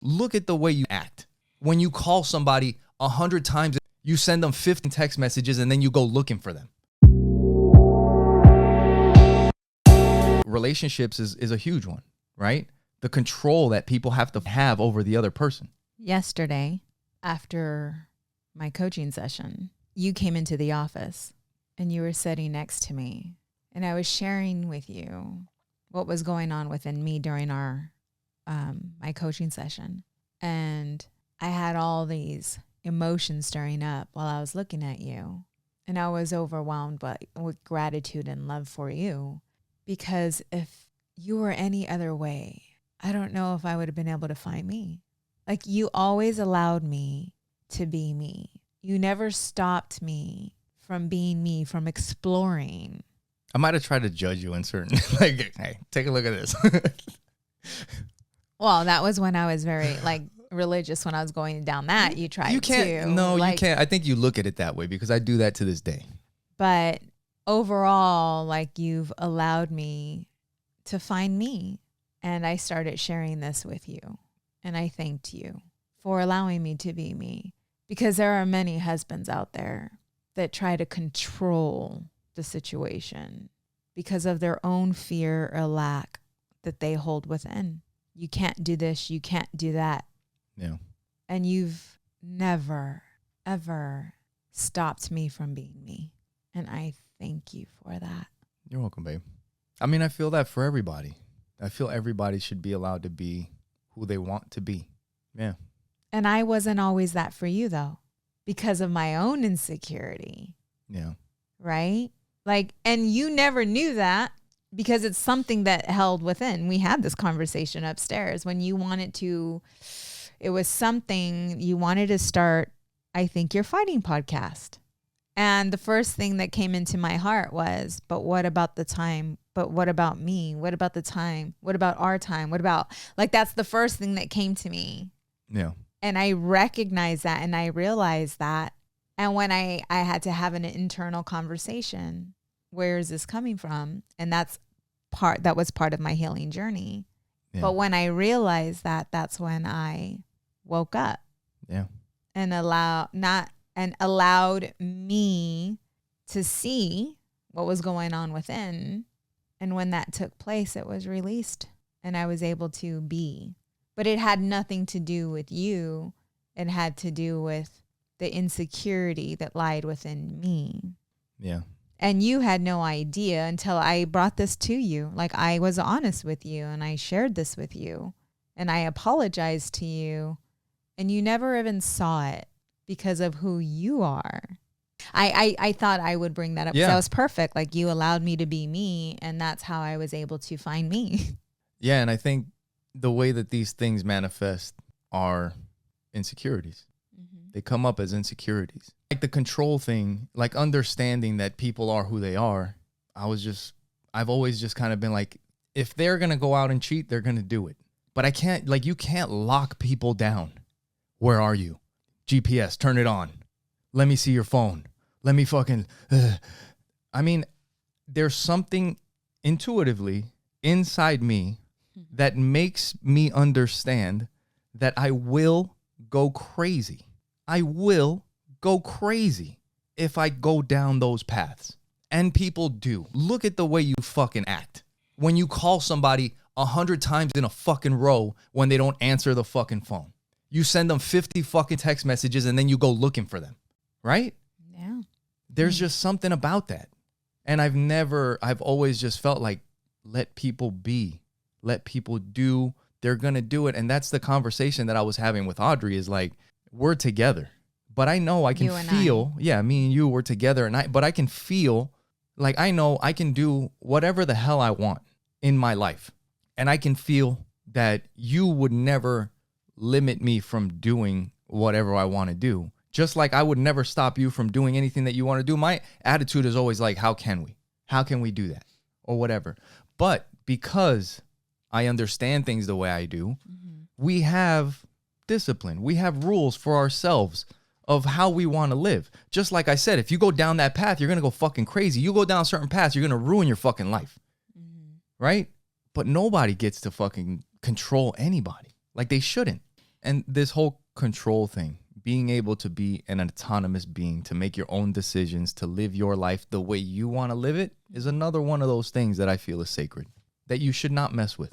Look at the way you act. When you call somebody 100 times, you send them 50 text messages and then you go looking for them. Relationships is a huge one, right? The control that people have to have over the other person. Yesterday, after my coaching session, you came into the office and you were sitting next to me. And I was sharing with you what was going on within me during our my coaching session. And I had all these emotions stirring up while I was looking at you. And I was overwhelmed with gratitude and love for you. Because if you were any other way, I don't know if I would have been able to find me. Like, you always allowed me to be me. You never stopped me from being me, from exploring. I might have tried to judge you in certain, like, hey, take a look at this. Well, that was when I was very, religious. When I was going down that, you tried to. You can't. I think you look at it that way because I do that to this day. But overall, you've allowed me to find me. And I started sharing this with you. And I thanked you for allowing me to be me. Because there are many husbands out there that try to control the situation because of their own fear or lack that they hold within. You can't do this. You can't do that. Yeah. And you've never, ever stopped me from being me. And I thank you for that. You're welcome, babe. I mean, I feel that for everybody. I feel everybody should be allowed to be who they want to be. Yeah. And I wasn't always that for you, though, because of my own insecurity. Yeah. Right? And you never knew that because it's something that held within. We had this conversation upstairs when you wanted to, it was something you wanted to start, I think, your fighting podcast. And the first thing that came into my heart was, but what about the time? But what about me? What about the time? What about our time? What about, that's the first thing that came to me. Yeah. And I recognized that and I realized that. And when I had to have an internal conversation, where is this coming from? And that was part of my healing journey. Yeah. But when I realized that, that's when I woke up. Yeah. And allowed me to see what was going on within. And when that took place, it was released and I was able to be. But it had nothing to do with you. It had to do with the insecurity that lied within me. Yeah. And you had no idea until I brought this to you. I was honest with you and I shared this with you and I apologized to you and you never even saw it because of who you are. I thought I would bring that up because that was perfect. You allowed me to be me and that's how I was able to find me. Yeah. And I think the way that these things manifest are insecurities. Mm-hmm. They come up as insecurities. The control thing, understanding that people are who they are. I've always just kind of been if they're going to go out and cheat, they're going to do it. But I can't, you can't lock people down. Where are you? GPS, turn it on. Let me see your phone. Let me fucking, I mean, there's something intuitively inside me that makes me understand that I will go crazy. I will go crazy if I go down those paths. And people do. Look at the way you fucking act. When you call somebody 100 times in a fucking row when they don't answer the fucking phone. You send them 50 fucking text messages and then you go looking for them. Right? Yeah. There's just something about that. And I've always just felt let people be. Let people do. They're going to do it. And that's the conversation that I was having with Audrey is we're together. But I know I can feel, me and you were together but I can feel I know I can do whatever the hell I want in my life. And I can feel that you would never limit me from doing whatever I want to do. Just like I would never stop you from doing anything that you want to do. My attitude is always how can we? How can we do that? Or whatever. But because I understand things the way I do, we have discipline. We have rules for ourselves of how we want to live. Just like I said, if you go down that path, you're going to go fucking crazy. You go down certain paths, you're going to ruin your fucking life. Right? But nobody gets to fucking control anybody. They shouldn't. And this whole control thing, being able to be an autonomous being, to make your own decisions, to live your life the way you want to live it, is another one of those things that I feel is sacred, that you should not mess with.